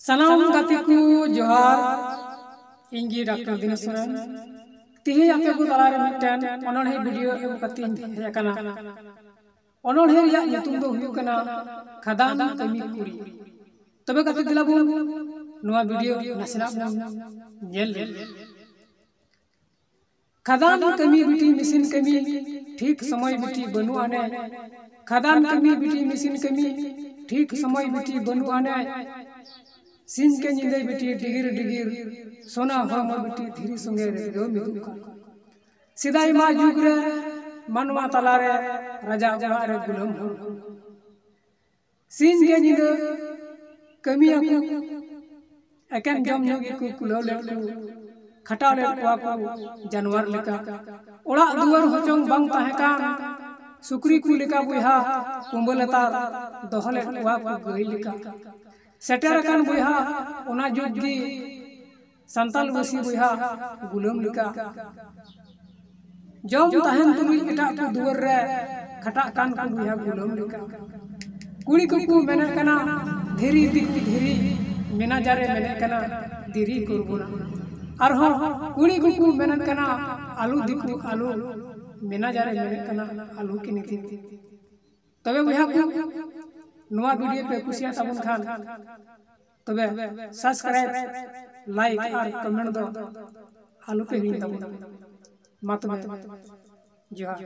सनाम गाती को जोहार इंगी डॉक्टर दिनेश सोरेन तिहे आपे को तलारे मिटन अनोहे वीडियो एगो कती हे कना अनोहे रिया ᱧᱩᱛᱩᱢ दो हुयु कना खदान कमी कुड़ी तबे कते दिलाबो नोआ वीडियो नसना नेल खदान कमी बिटी मशीन कमी ठीक समय बिटी बनु आने खदान कमी बिटी मशीन कमी ठीक समय बिटी बनु आने सिंह के निंदे बिटी डिगिर डिगिर सोना हरम बिटी धीरी संगे रे मिदु सिदाई मा जुग रे मानवा तलारे राजा जहां रे गुलाम सिंह के निंदे कमी आकु एकेन जम जोगी को कुलो ले खटा ले को जानवर लेका ओड़ा दुवर होचोंग बांग ताहे कान सुक्री को लेका बुहा कुंबलता दोहले वा को गई लेका सेटर कान बुहा ओना जुगी संताल बसी बुहा गुलाम लेका जम ताहन तुमी एटा को दुवर रे खटा कान को बुहा गुलाम लेका कुड़ी को मेना कना धीरी धीरी मेना जारे मेना कना धीरी करबोना अरहो कुड़ी को मेना कना आलू दिकु आलू मेना जारे मेना कना आलू की नीति तबे बुहा को नोआ वीडियो पे कुसिया साबुन खान तबे सब्सक्राइब लाइक और कमेंट दो आलू पे हिंदी तबो मातमे जोहार।